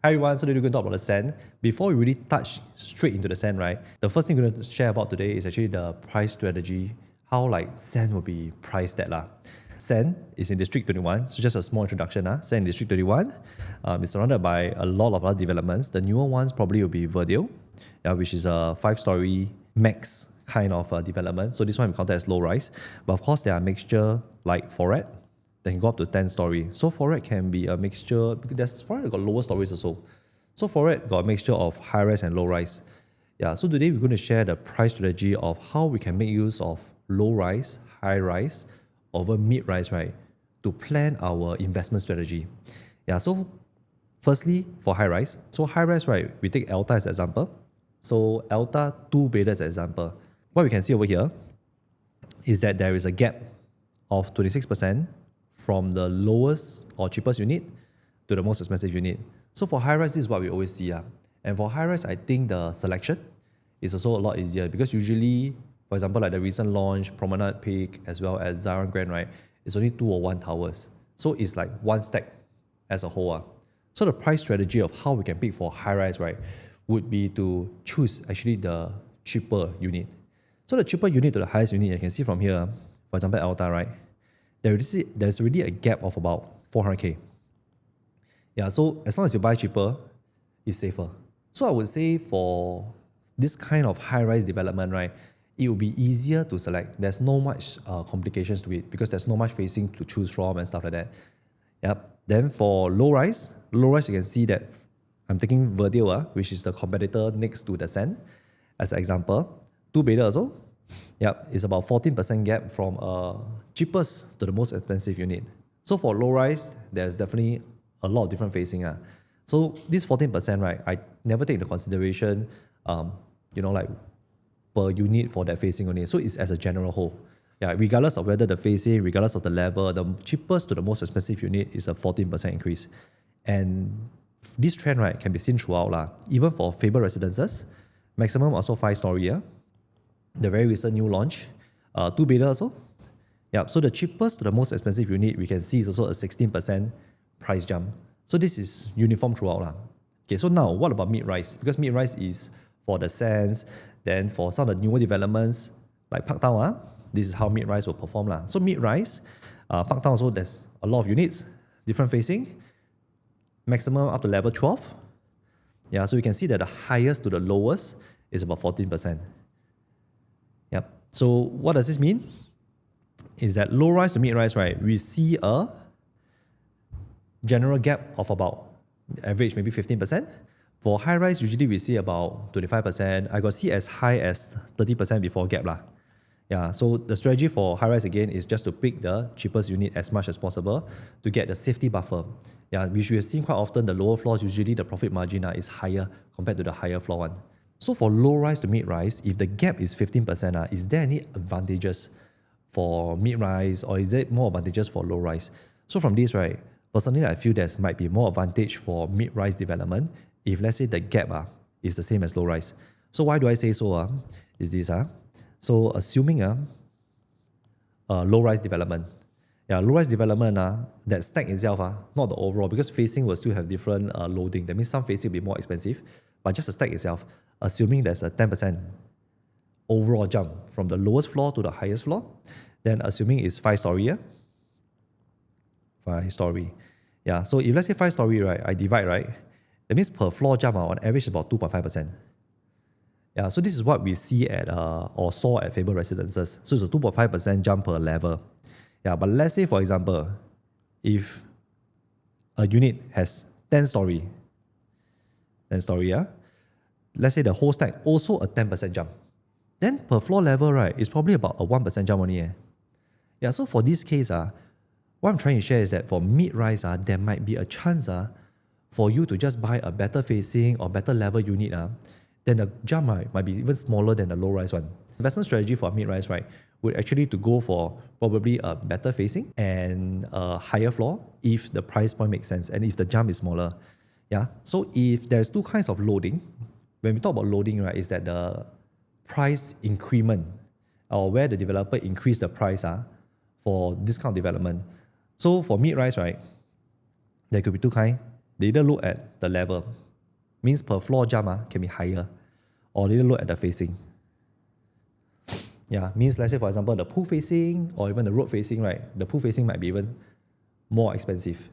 Hi everyone, so today we're going to talk about the SEN. Before we really touch straight into the SEN, right, the first thing we're going to share about today is actually the price strategy, how SEN will be priced at. SEN is in District 21, so just a small introduction. SEN in District 21 is surrounded by a lot of other developments. The newer ones probably will be Verdale, which is a 5-story max kind of development. So this one we count as low rise. But of course, there are mixture like Foret, that can go up to 10-story. So Foret can be a mixture, because there's Foret got lower stories also. So Foret got a mixture of high-rise and low-rise. So today we're going to share the price strategy of how we can make use of low-rise, high-rise, over mid-rise, right, to plan our investment strategy. So firstly, for high-rise. So high-rise, right, we take Alta as an example. So Alta 2-bedder as an example. What we can see over here is that there is a gap of 26% from the lowest or cheapest unit to the most expensive unit. So for high-rise, this is what we always see. And for high-rise, I think the selection is also a lot easier because usually, for example, like the recent launch, Promenade Peak, as well as Zion Grand, right, it's only 2 or 1 towers. So it's like one stack as a whole. So the price strategy of how we can pick for high-rise, right, would be to choose actually the cheaper unit. So the cheaper unit to the highest unit, you can see from here, for example, Alta, right, there's already a gap of about 400k. So as long as you buy cheaper, it's safer. So I would say for this kind of high-rise development, right, it will be easier to select. There's no much complications to it because there's no much facing to choose from and stuff like that. Then for low-rise, you can see that I'm taking Verdale, which is the competitor next to the SEN, as an example. 2-bedder also. It's about 14% gap from cheapest to the most expensive unit. So for low-rise, there's definitely a lot of different facing. So this 14%, right, I never take into consideration, like per unit for that facing only. So it's as a general whole. Regardless of whether the facing, regardless of the level, the cheapest to the most expensive unit is a 14% increase. And this trend, right, can be seen throughout. Even for Faber residences, maximum also 5-story. The very recent new launch, 2-bedder also. So the cheapest to the most expensive unit we can see is also a 16% price jump. So this is uniform throughout. Okay, so now what about mid-rise? Because mid-rise is for the SENs, then for some of the newer developments like Park Town, this is how mid-rise will perform. So mid-rise, Park Town also there's a lot of units, different facing, maximum up to level 12. So you can see that the highest to the lowest is about 14%. So what does this mean? Is that low-rise to mid-rise, right, we see a general gap of about average maybe 15%. For high-rise, usually we see about 25%. I got see as high as 30% before gap. So the strategy for high-rise again is just to pick the cheapest unit as much as possible to get the safety buffer. Which we have seen quite often, the lower floors, usually the profit margin is higher compared to the higher floor one. So for low-rise to mid-rise, if the gap is 15%, is there any advantages for mid-rise or is it more advantageous for low-rise? So from this, right, personally, I feel there might be more advantage for mid-rise development if let's say the gap is the same as low-rise. So why do I say so? Is this so assuming low-rise development. Low-rise development, that stack itself, not the overall, because facing will still have different loading. That means some facing will be more expensive, but just the stack itself, assuming there's a 10% overall jump from the lowest floor to the highest floor, then assuming it's 5-story. 5-story. So if let's say 5-story, right, I divide, right, that means per floor jump on average about 2.5%. So this is what we see at or saw at Faber residences. So it's a 2.5% jump per level. But let's say, for example, if a unit has 10-story, let's say the whole stack also a 10% jump, then per floor level, right, it's probably about a 1% jump only. So for this case, what I'm trying to share is that for mid-rise, there might be a chance for you to just buy a better facing or better level unit, then the jump might be even smaller than the low-rise one. Investment strategy for mid-rise, right, would actually to go for probably a better facing and a higher floor if the price point makes sense and if the jump is smaller. So if there's two kinds of loading, when we talk about loading, right, is that the price increment or where the developer increase the price for this kind of development. So for mid-rise, right, there could be two kinds. they either look at the level, means per floor jump can be higher, or they look at the facing. Yeah, means let's say for example the pool facing or even the road facing, right? The pool facing might be even more expensive.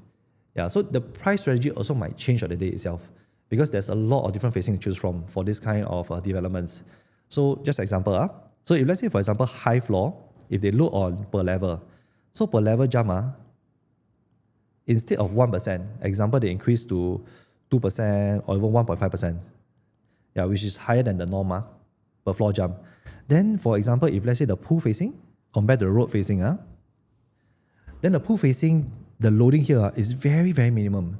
Yeah, so the price strategy also might change on the day itself because there's a lot of different facing to choose from for this kind of developments. So just example, so if let's say for example high floor, if they look on per level, so per level jump, instead of 1%, example they increase to 2% or even 1.5%, yeah, which is higher than the norm per floor jump. Then for example, if let's say the pool facing compared to the road facing, then the pool facing, the loading here is very, very minimum.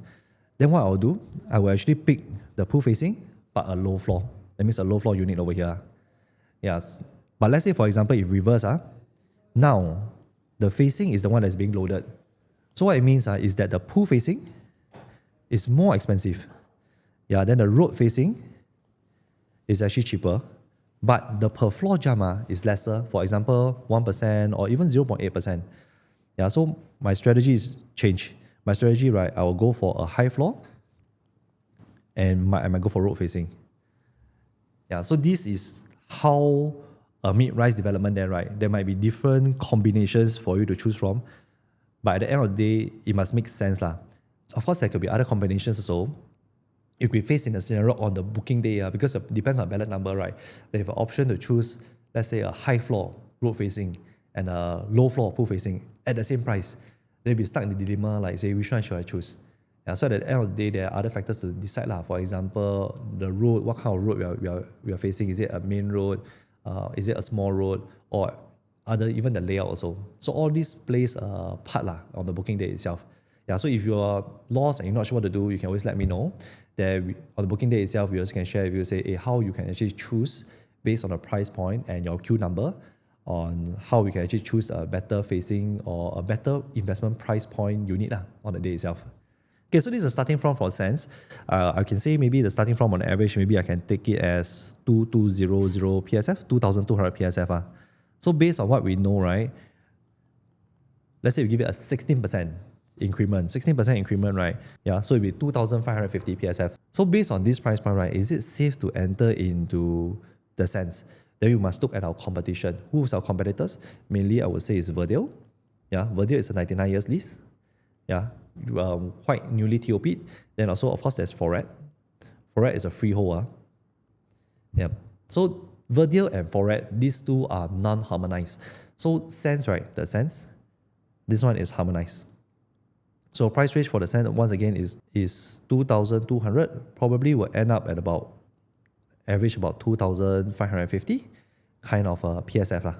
Then what I'll do, I will actually pick the pool facing, but a low floor. That means a low floor unit over here. Yeah, but let's say for example, if reverse, now the facing is the one that's being loaded. So what it means is that the pool facing is more expensive. Yeah, then the road facing is actually cheaper, but the per floor jump is lesser. For example, 1% or even 0.8%. Yeah, so my strategy is change. My strategy, right, I will go for a high floor and I might go for road facing. Yeah, so this is how a mid-rise development there, right? There might be different combinations for you to choose from, but at the end of the day, it must make sense. Of course, there could be other combinations also. If we face in a scenario on the booking day, because it depends on ballot number, right? They have an option to choose, let's say, a high floor road facing and a low floor pool facing at the same price. They'll be stuck in the dilemma, like say, which one should I choose? Yeah, so at the end of the day, there are other factors to decide. For example, the road, what kind of road we are facing. Is it a main road? Is it a small road? Or even the layout also. So all this plays a part on the booking day itself. Yeah, so if you're lost and you're not sure what to do, you can always let me know. On the booking day itself, we also can share with you, say, how you can actually choose based on the price point and your queue number on how we can actually choose a better facing or a better investment price point unit on the day itself. Okay, so this is starting from for cents. I can say maybe the starting from on average, maybe I can take it as 2200 PSF, 2200 PSF. So based on what we know, right, let's say we give it a 16% increment, 16% increment, right? Yeah, so it'll be 2,550 PSF. So based on this price point, right, is it safe to enter into the cents? Then we must look at our competition. Who's our competitors? Mainly, I would say is Verdale. Yeah, Verdale is a 99 years lease. Yeah, quite newly TOP'd. Then also, of course, there's Foret. Foret is a freehold. Yeah. So Verdale and Foret, these two are non-harmonized. So cents, right? The cents, this one is harmonized. So price range for the cent once again is 2,200. Probably will end up at about average about 2,550 kind of a PSF.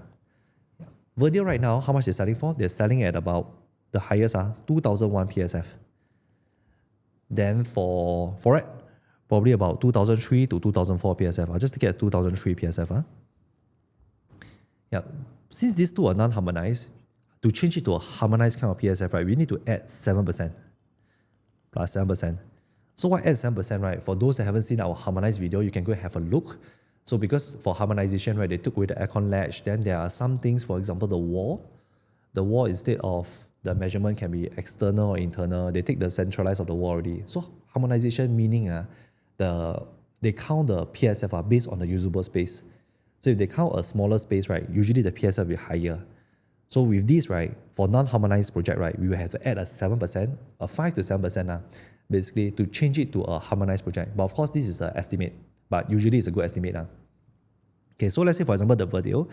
Verdale right now, how much they're selling for? They're selling at about the highest 2,001 PSF. Then for Foret, probably about 2003 to 2004 PSF. I'll just take it at 2003 PSF. Yeah. Since these two are non-harmonized, to change it to a harmonized kind of PSF, right, we need to add 7% plus 7%. So why add 7%, right? For those that haven't seen our harmonized video, you can go and have a look. So because for harmonization, right, they took away the aircon latch, then there are some things, for example, the wall. The wall, instead of the measurement can be external or internal, they take the centralized of the wall already. So harmonization meaning they count the PSF based on the usable space. So if they count a smaller space, right, usually the PSF will be higher. So with this, right, for non-harmonized project, right, we will have to add a 7%, a 5 to 7%, basically to change it to a harmonized project. But of course, this is an estimate, but usually it's a good estimate. Okay, so let's say, for example, the Verdale,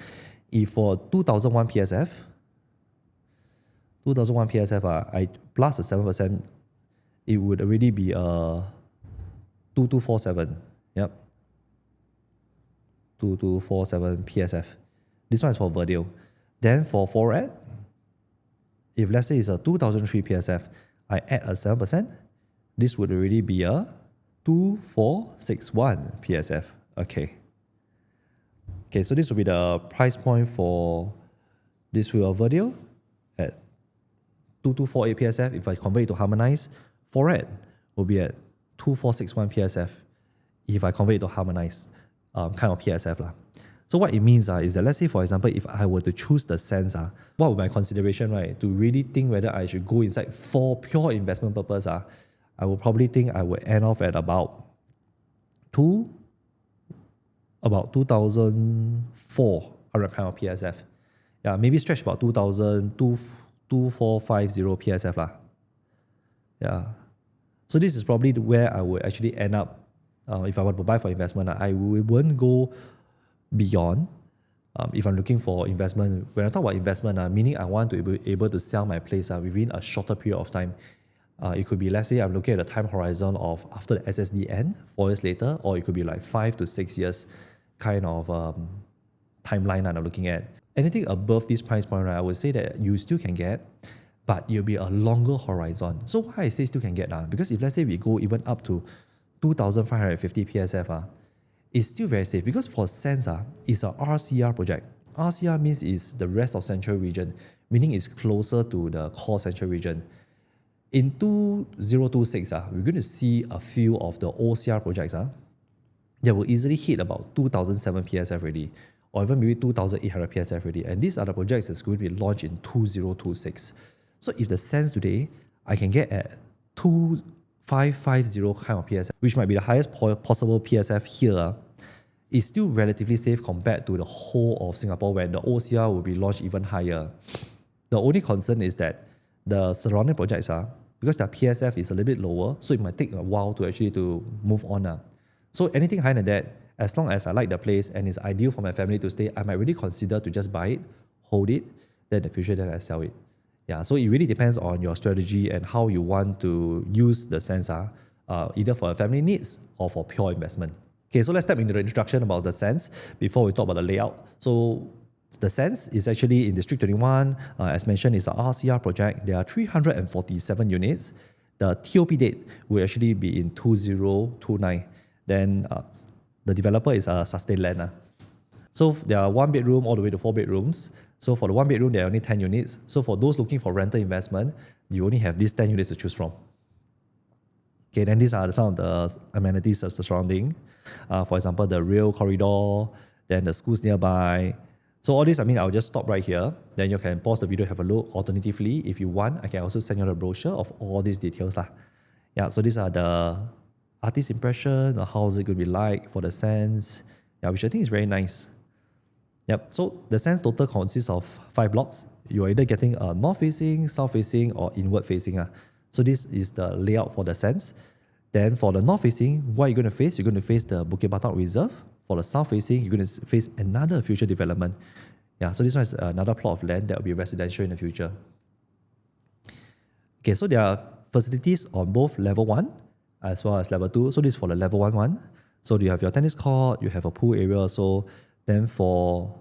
if for 2001 PSF, I plus a 7%, it would already be a 2247. Yep. 2247 PSF. This one is for Verdale. Then for Foret, if let's say it's a 2003 PSF, I add a 7%, this would already be a 2461 PSF. Okay, so this will be the price point for this wheel of Verdale at 2248 PSF. If I convert it to harmonized, Foret will be at 2461 PSF if I convert it to harmonized kind of PSF. So what it means is that, let's say, for example, if I were to choose the cents, what would my consideration, right, to really think whether I should go inside for pure investment purpose, I would probably think I would end off at about 2,400 kind of PSF. Yeah, maybe stretch about 2,450 PSF lah. Yeah. So this is probably where I would actually end up if I were to buy for investment. I wouldn't go beyond if I'm looking for investment. When I talk about investment, meaning I want to be able to sell my place within a shorter period of time. It could be, let's say I'm looking at the time horizon of after the SSD end, 4 years later, or it could be like 5 to 6 years kind of timeline that I'm looking at. Anything above this price point, right, I would say that you still can get, but it'll be a longer horizon. So why I say still can get? Because if let's say we go even up to 2,550 PSF, it's still very safe because for SENS, it's a RCR project. RCR means is the rest of central region, meaning it's closer to the core central region. In 2026, we're going to see a few of the OCR projects that will easily hit about 2,007 PSF already, or even maybe 2,800 PSF already. And these are the projects that's going to be launched in 2026. So if the SENS today, I can get at 2,550 kind of PSF, which might be the highest possible PSF here, is still relatively safe compared to the whole of Singapore when the OCR will be launched even higher. The only concern is that the surrounding projects because their PSF is a little bit lower, so it might take a while to actually to move on. So anything higher than that, as long as I like the place and it's ideal for my family to stay, I might really consider to just buy it, hold it, then in the future then I sell it. Yeah, so it really depends on your strategy and how you want to use the SENS, either for your family needs or for pure investment. Okay, so let's step into the introduction about the SENS before we talk about the layout. So the SENS is actually in District 21. As mentioned, it's an RCR project. There are 347 units. The TOP date will actually be in 2029. Then the developer is Sustain Land. So there are 1 bedroom all the way to 4 bedrooms. So for the 1 bedroom, there are only 10 units. So for those looking for rental investment, you only have these 10 units to choose from. Okay, then these are some of the amenities of the surrounding. For example, the rail corridor, then the schools nearby. So all this, I'll just stop right here. Then you can pause the video, have a look. Alternatively, if you want, I can also send you the brochure of all these details. Yeah, so these are the artist impression, or how is it going to be like for the SENS, which I think is very nice. Yep, so the SENS total consists of 5 blocks. You are either getting a north-facing, south-facing, or inward-facing. So this is the layout for the SENS. Then for the north-facing, what are you going to face? You're going to face the Bukit Batok Reserve. For the south-facing, you're going to face another future development. Yeah, so this one is another plot of land that will be residential in the future. Okay, so there are facilities on both level 1 as well as level 2. So this is for the level 1 one. So you have your tennis court, you have a pool area. So then for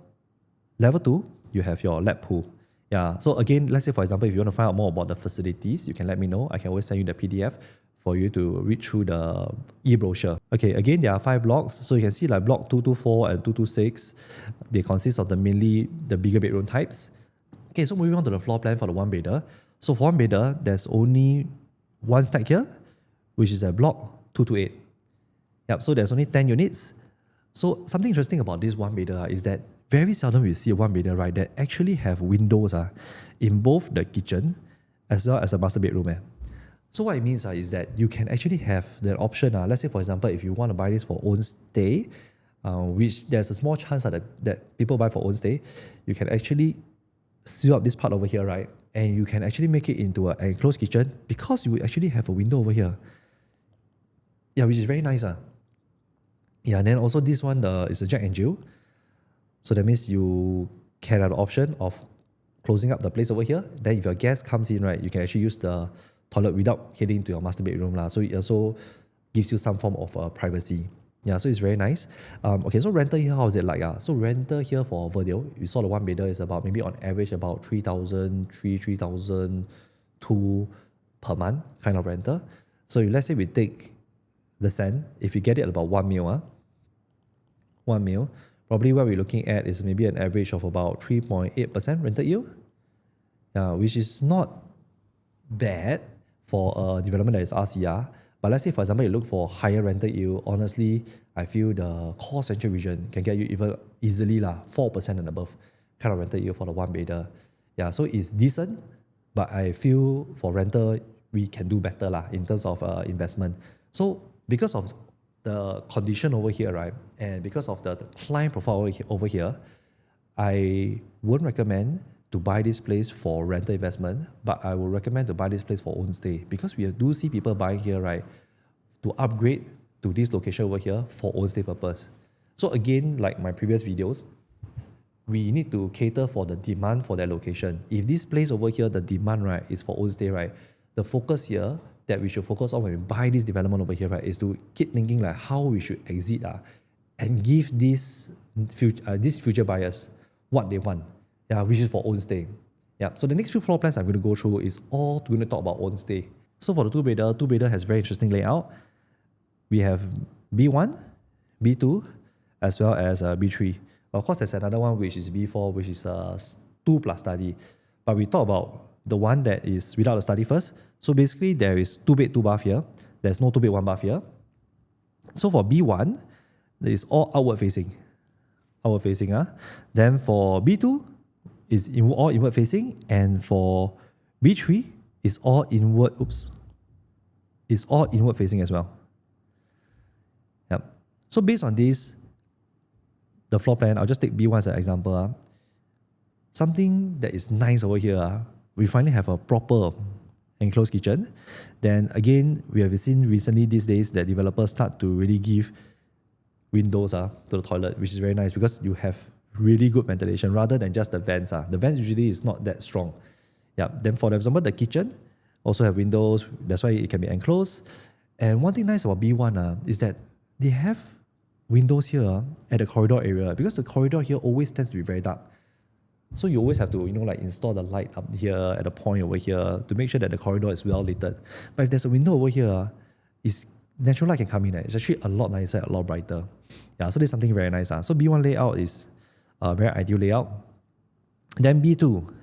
level 2, you have your lap pool. Yeah, so again, let's say for example, if you want to find out more about the facilities, you can let me know. I can always send you the PDF for you to read through the e-brochure. Okay, again, there are 5 blocks. So you can see like block 224 and 226. They consist of mainly the bigger bedroom types. Okay, so moving on to the floor plan for the 1-bedder. So for 1-bedder, there's only one stack here, which is at block 228. Yep, so there's only 10 units. So something interesting about this 1-bedder is that very seldom we see a 1-bedder, right, that actually have windows in both the kitchen as well as the master bedroom. So what it means is that you can actually have the option. Let's say, for example, if you want to buy this for own stay, which there's a small chance that people buy for own stay, you can actually seal up this part over here, right? And you can actually make it into an enclosed kitchen because you actually have a window over here. Yeah, which is very nice. Yeah, and then also this one is a Jack and Jill. So that means you can have the option of closing up the place over here. Then if your guest comes in, right, you can actually use the toilet without heading to your master bedroom. So it also gives you some form of privacy. Yeah, so it's very nice. Okay, so rental here, how is it like? So rental here for Verdale, you saw the 1-bedder is about maybe on average about 3,002 per month kind of rental. So if let's say we take the SEN, if you get it at about 1 mil, probably what we're looking at is maybe an average of about 3.8% rental yield, which is not bad for a development that is RCR. But let's say, for example, you look for higher rental yield, honestly, I feel the core central region can get you even easily 4% and above kind of rental yield for the 1-bedder. Yeah, so it's decent, but I feel for rental, we can do better lah in terms of investment. So because of the condition over here, right, and because of the client profile over here, I won't recommend to buy this place for rental investment, but I will recommend to buy this place for own stay, because we do see people buying here, right, to upgrade to this location over here for own stay purpose. So again, like my previous videos, we need to cater for the demand for that location. If this place over here, the demand, right, is for own stay, right, the focus here that we should focus on when we buy this development over here, right, is to keep thinking like how we should exit and give these future buyers what they want, which is for own stay. So the next few floor plans I'm going to go through is all going to talk about own stay. So for the two-bedder has very interesting layout. We have B1, B2, as well as B3. Of course, there's another one which is B4, which is 2 plus study. But we talk about the one that is without the study first. So basically, there is 2 bed, 2 bath here. There's no 2 bed, 1 bath here. So for B1, it is all outward facing. Then for B2, is all inward facing. And for B3, is all inward, is all inward facing as well. So based on this, the floor plan, I'll just take B1 as an example. Something that is nice over here, we finally have a proper enclosed kitchen. Then again, we have seen recently these days that developers start to really give windows to the toilet, which is very nice because you have really good ventilation rather than just the vents. The vents usually is not that strong. Then for example, the kitchen also have windows. That's why it can be enclosed. And one thing nice about B1 is that they have windows here at the corridor area, because the corridor here always tends to be very dark. So you always have to, install the light up here at the point over here to make sure that the corridor is well lit. But if there's a window over here, natural light can come in. It's actually a lot nicer, a lot brighter. So there's something very nice. So B1 layout is a very ideal layout. Then B2.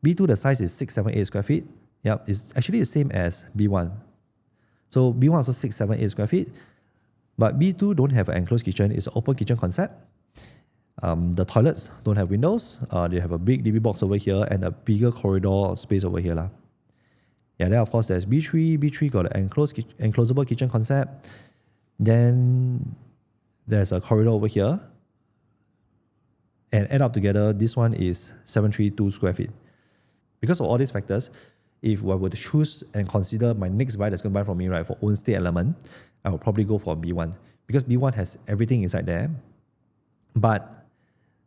B2, the size is 678 square feet. It's actually the same as B1. So B1 also 678 square feet. But B2 don't have an enclosed kitchen. It's an open kitchen concept. The toilets don't have windows. They have a big DB box over here and a bigger corridor space over here. Then of course there's B3. B3 got an enclosable kitchen concept. Then there's a corridor over here. And add up together, this one is 732 square feet. Because of all these factors, if I were to choose and consider my next buyer that's going to buy from me, right, for own stay element, I would probably go for B1, because B1 has everything inside there. But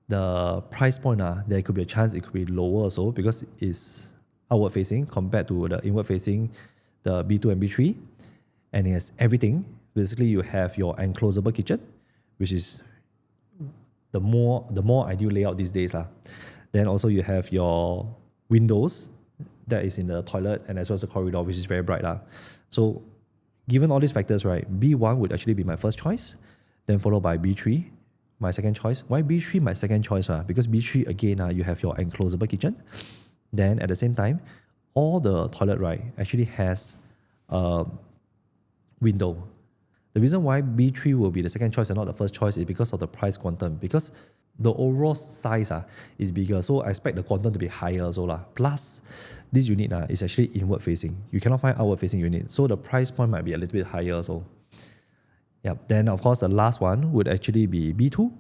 the price point, there could be a chance it could be lower also, because it's outward facing compared to the inward facing, the B2 and B3. And it has everything. Basically, you have your enclosable kitchen, which is the more ideal layout these days. Then also you have your windows that is in the toilet, and as well as the corridor, which is very bright. So given all these factors, right, B1 would actually be my first choice, then followed by B3, my second choice. Why B3 my second choice? Because B3, again, you have your enclosable kitchen. Then at the same time, all the toilet, right, actually has a window. The reason why B3 will be the second choice and not the first choice is because of the price quantum, because the overall size is bigger, so I expect the quantum to be higher also. Plus, this unit is actually inward facing. You cannot find outward facing unit, so the price point might be a little bit higher also. Then of course the last one would actually be B2.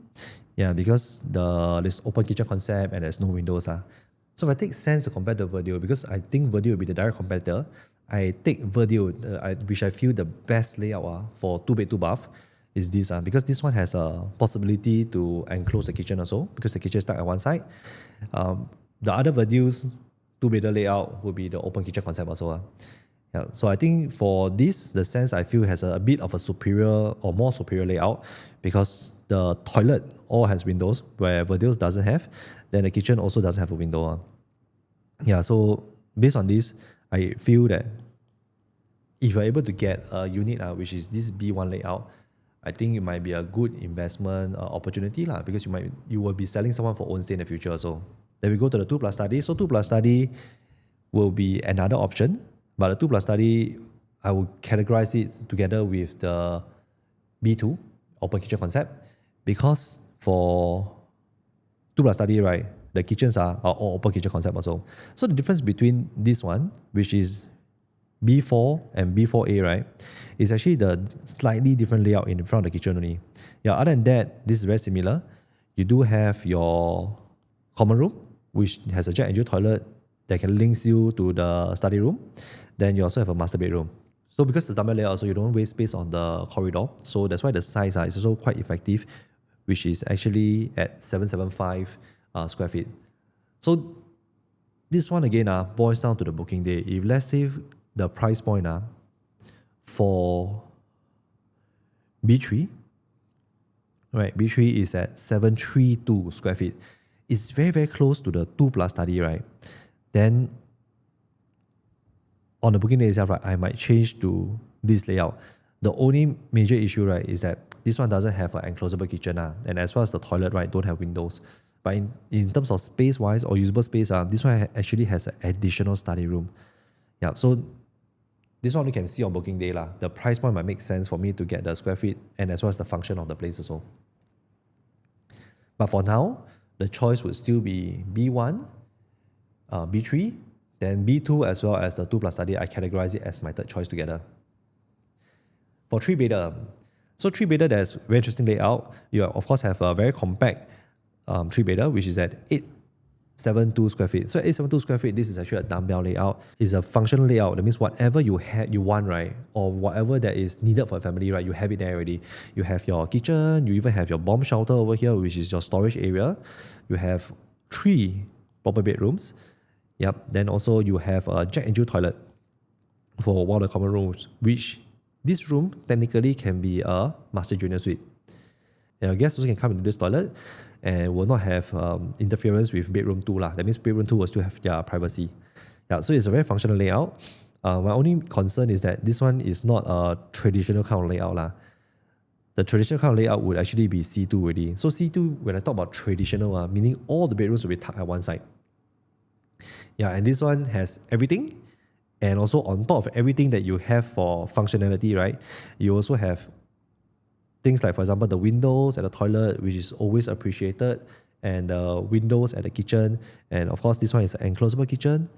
Because this open kitchen concept and there's no windows. So if I take SEN to compare to Verdeo, because I think Verdeo will be the direct competitor, I take Verdeo, which I feel the best layout for 2 bed 2 bath is this, because this one has a possibility to enclose the kitchen also, because the kitchen is stuck at one side. The other Verdeo's 2-bedder layout will be the open kitchen concept also. So I think for this, the SEN I feel has a bit of a superior or more superior layout, because the toilet all has windows where Verdeo's doesn't have. Then the kitchen also doesn't have a window. So based on this, I feel that if you're able to get a unit which is this B1 layout, I think it might be a good investment opportunity because you will be selling someone for own stay in the future. So then we go to the 2 plus study. So 2 plus study will be another option, but the 2 plus study, I will categorize it together with the B2 open kitchen concept, because for 2 plus study, right, the kitchens are all open kitchen concept also. So the difference between this one, which is B4 and B4A, right, is actually the slightly different layout in front of the kitchen only. Yeah, other than that, this is very similar. You do have your common room, which has a Jack and Jill toilet that can link you to the study room. Then you also have a master bedroom. So because the dumbbell layout, so you don't waste space on the corridor. So that's why the size is also quite effective, which is actually at 775 square feet. So this one again boils down to the booking day. If let's say the price point for B3, right, B3 is at 732 square feet. It's very, very close to the 2+ study, right? Then on the booking day itself, right, I might change to this layout. The only major issue, right, is that this one doesn't have an enclosable kitchen, and as well as the toilet, right, don't have windows. But in terms of space-wise or usable space, this one actually has an additional study room. Yeah, so this one we can see on booking day. The price point might make sense for me to get the square feet and as well as the function of the place also. But for now, the choice would still be B1, B3, then B2 as well as the 2+ study. I categorize it as my third choice together. For 3-bedder, so 3-bedder, there's very interesting layout. You of course have a very compact 3-bedder, which is at 872 square feet. So 872 square feet, this is actually a dumbbell layout. It's a functional layout. That means whatever you want, right, or whatever that is needed for a family, right, you have it there already. You have your kitchen, you even have your bomb shelter over here, which is your storage area. You have 3 proper bedrooms. Yep. Then also you have a Jack and Jill toilet for one of the common rooms, which this room technically can be a master junior suite. And your guests also can come into this toilet and will not have interference with bedroom 2. That means bedroom 2 will still have their privacy. Yeah, so it's a very functional layout. My only concern is that this one is not a traditional kind of layout. The traditional kind of layout would actually be C2 already. So C2, when I talk about traditional, meaning all the bedrooms will be tucked at one side. Yeah, and this one has everything. And also on top of everything that you have for functionality, right, you also have things like, for example, the windows at the toilet, which is always appreciated, and the windows at the kitchen. And of course, this one is an enclosable kitchen.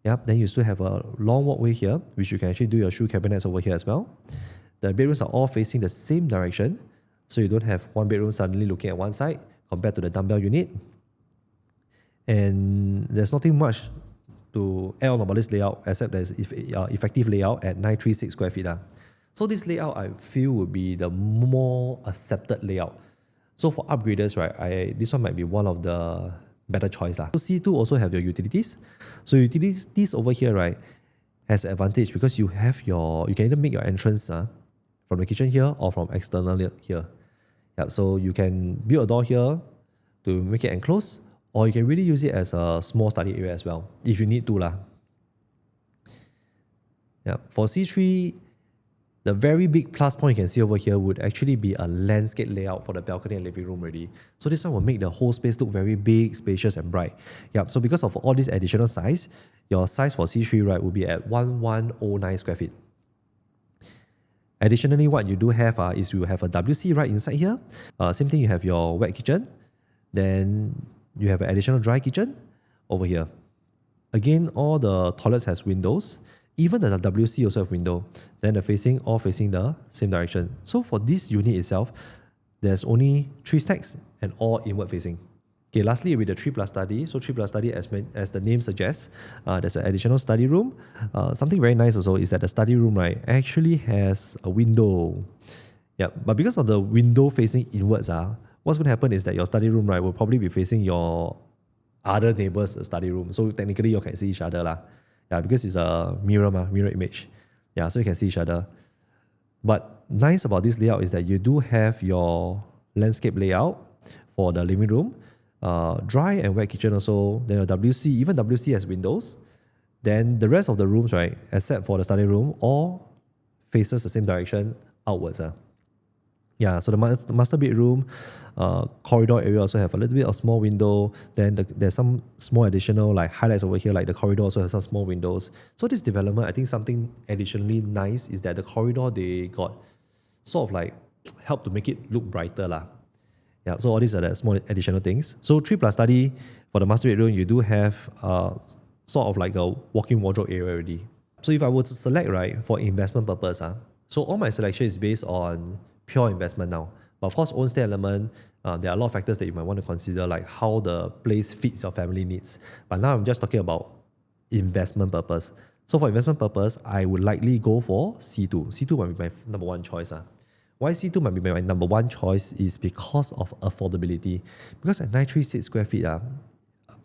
Yep. Then you still have a long walkway here, which you can actually do your shoe cabinets over here as well. The bedrooms are all facing the same direction, so you don't have one bedroom suddenly looking at one side compared to the dumbbell unit. And there's nothing much to add on about this layout except there's effective layout at 936 square feet. So this layout I feel would be the more accepted layout. So for upgraders, right, this one might be one of the better choice. So C2 also have your utilities. So utilities over here, right, has an advantage because you can either make your entrance from the kitchen here or from external here. Yeah, so you can build a door here to make it enclosed, or you can really use it as a small study area as well, if you need to. Yeah. For C3, the very big plus point you can see over here would actually be a landscape layout for the balcony and living room already. So this one will make the whole space look very big, spacious and bright. Yep. So because of all this additional size, your size for C3, right, will be at 1109 square feet. Additionally, what you do have is you have a WC right inside here. Same thing, you have your wet kitchen. Then you have an additional dry kitchen over here. Again, all the toilets has windows. Even the WC also have window. Then the all facing the same direction. So for this unit itself, there's only 3 stacks and all inward facing. Okay, lastly with the 3+ study. So 3+ study, as the name suggests, there's an additional study room. Something very nice also is that the study room, right, actually has a window. Yeah, but because of the window facing inwards, what's going to happen is that your study room, right, will probably be facing your other neighbor's study room. So technically you can see each other. Yeah, because it's a mirror image. Yeah, so you can see each other. But nice about this layout is that you do have your landscape layout for the living room, dry and wet kitchen also. Then your WC, even WC has windows. Then the rest of the rooms, right, except for the study room, all faces the same direction outwards. Yeah, so the master bedroom corridor area also have a little bit of small window. Then there's some small additional like highlights over here, like the corridor also has some small windows. So this development, I think something additionally nice is that the corridor, they got sort of like help to make it look brighter. Yeah, so all these are the small additional things. So 3+ study for the master bedroom, you do have sort of like a walk-in wardrobe area already. So if I were to select, right, for investment purpose, so all my selection is based on pure investment now. But of course, own stay element, there are a lot of factors that you might want to consider, like how the place fits your family needs. But now I'm just talking about investment purpose. So for investment purpose, I would likely go for C2. C2 might be my number one choice. Why C2 might be my number one choice is because of affordability. Because at 936 square feet,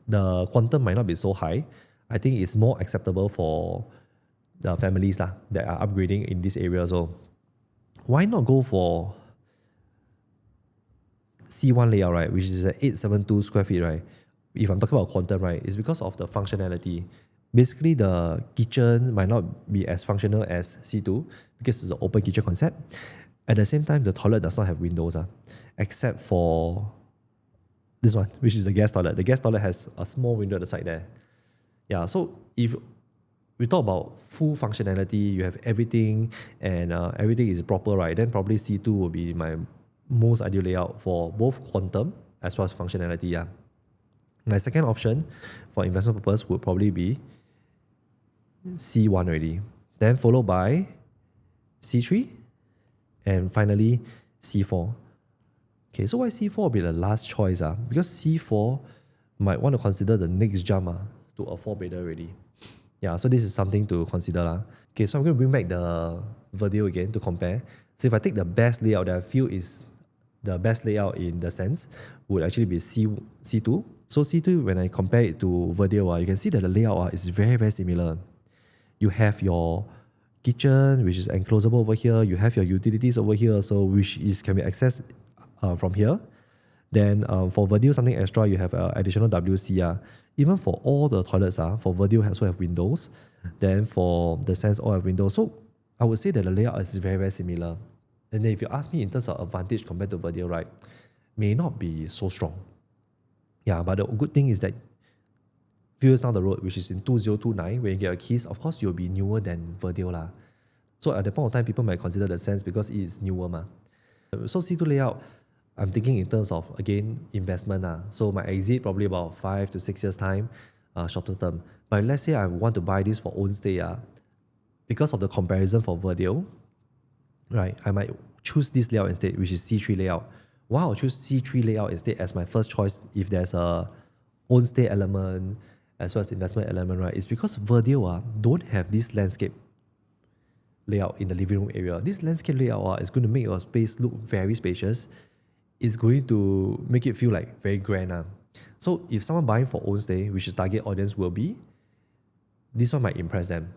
the quantum might not be so high. I think it's more acceptable for the families that are upgrading in this area. So why not go for C1 layout, right, which is at 872 square feet, right? If I'm talking about quantum, right, it's because of the functionality. Basically, the kitchen might not be as functional as C2 because it's an open kitchen concept. At the same time, the toilet does not have windows, except for this one, which is the guest toilet. The guest toilet has a small window at the side there. Yeah, so if we talk about full functionality, you have everything and everything is proper, right, then probably C2 will be my most ideal layout for both quantum as well as functionality. Yeah. My second option for investment purpose would probably be C1 already, then followed by C3, and finally C4. Okay, so why C4 will be the last choice? Because C4 might want to consider the next jump to a 4-bedder already. Yeah, so this is something to consider. Okay, so I'm going to bring back the video again to compare. So if I take the best layout that I feel is the best layout in the sense, would actually be C2. So C2, when I compare it to video, you can see that the layout is very, very similar. You have your kitchen, which is enclosable over here. You have your utilities over here, so which can be accessed from here. Then for video, something extra, you have additional WC. Even for all the toilets, for video also have windows. Then for the Sense, all have windows. So I would say that the layout is very, very similar. And then if you ask me in terms of advantage compared to video, right, may not be so strong. Yeah, but the good thing is that few years down the road, which is in 2029, when you get your keys, of course you'll be newer than video. So at that point of time, people might consider the Sense because it is newer. So C2 layout, I'm thinking in terms of, again, investment. So my exit probably about 5 to 6 years time, shorter term. But let's say I want to buy this for own stay, because of the comparison for video, right, I might choose this layout instead, which is C3 layout. Why I'll choose C3 layout instead as my first choice if there's a own stay element as well as investment element, right, is because video don't have this landscape layout in the living room area. This landscape layout is going to make your space look very spacious. It's going to make it feel like very grand. So if someone buying for own stay, which is target audience will be, this one might impress them.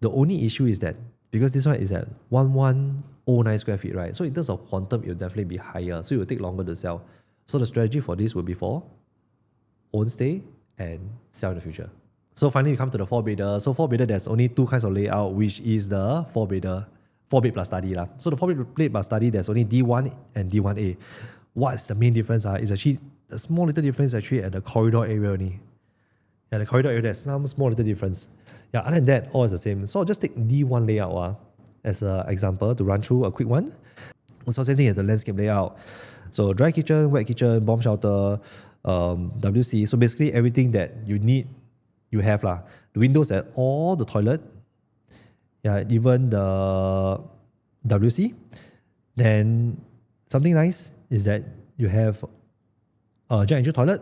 The only issue is that because this one is at 1109 square feet, right? So in terms of quantum, it will definitely be higher. So it will take longer to sell. So the strategy for this will be for own stay and sell in the future. So finally, we come to the 4-bedder. So 4-bedder, there's only two kinds of layout, which is the 4-bedder, 4-bed plus study. So the 4-bed plus study, there's only D1 and D1A. What's the main difference? It's actually a small little difference actually at the corridor area only. Yeah, the corridor area, there's some small little difference. Yeah, other than that, all is the same. So I'll just take D1 layout as an example to run through a quick one. So same thing as the landscape layout. So dry kitchen, wet kitchen, bomb shelter, WC. So basically everything that you need, you have. The windows at all the toilet. Yeah, even the WC. Then something nice is that you have a giant entry toilet,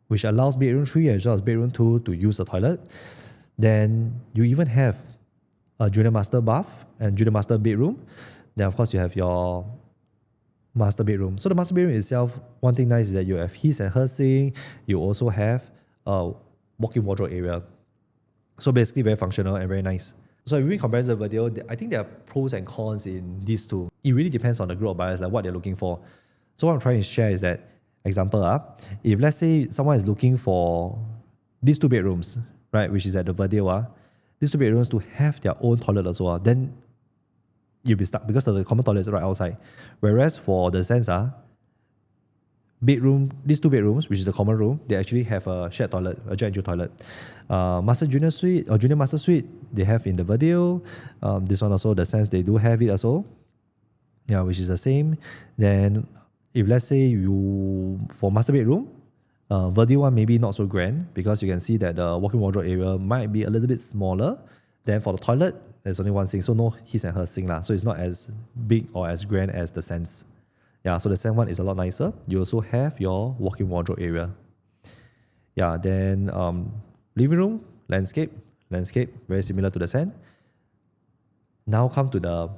which allows bedroom 3 as well as bedroom 2 to use the toilet. Then you even have a junior master bath and junior master bedroom. Then of course you have your master bedroom. So the master bedroom itself, one thing nice is that you have his and her sink. You also have a walk-in wardrobe area. So basically very functional and very nice. So if we compare the video, I think there are pros and cons in these two. It really depends on the group of buyers, like what they're looking for. So what I'm trying to share is that, example, if let's say someone is looking for these 2 bedrooms, right, which is at the video, these 2 bedrooms to have their own toilet as well, then you'll be stuck because the common toilet is right outside. Whereas for the Sense, bedroom, these 2 bedrooms, which is the common room, they actually have a shared toilet, a giant toilet. Master Junior Suite or Junior Master Suite, they have in the video. This one also, the Sense, they do have it also. Yeah, which is the same. Then if let's say you, for master bedroom, Verdi one maybe not so grand because you can see that the walk-in wardrobe area might be a little bit smaller Then for the toilet, there's only one sink, so no his and her sink lah. So it's not as big or as grand as the SEN's. Yeah, so the SEN one is a lot nicer. You also have your walk-in wardrobe area. Yeah, then living room, landscape, very similar to the SEN. Now come to the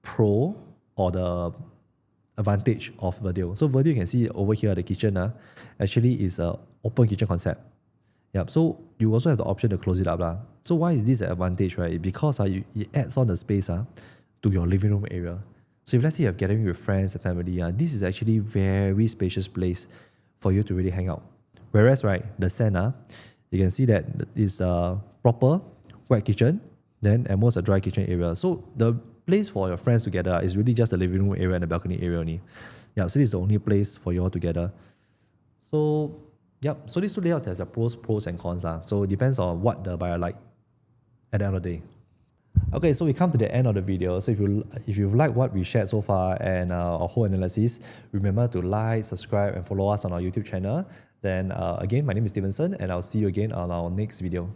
pro or the advantage of Verdale. So Verdale, you can see over here, the kitchen actually is an open kitchen concept. Yep. So you also have the option to close it up. So why is this an advantage, right? Because it adds on the space to your living room area. So if let's say you're gathering with friends and family, this is actually very spacious place for you to really hang out. Whereas, right, the SEN, you can see that it's a proper wet kitchen, then at most a dry kitchen area. So the place for your friends together is really just the living room area and the balcony area only. Yeah, so this is the only place for you all together. So yep, so these two layouts have the pros and cons. So it depends on what the buyer like at the end of the day. Okay, so we come to the end of the video. So if you've liked what we shared so far and our whole analysis, remember to like, subscribe, and follow us on our YouTube channel. Then again, my name is Stevenson, and I'll see you again on our next video.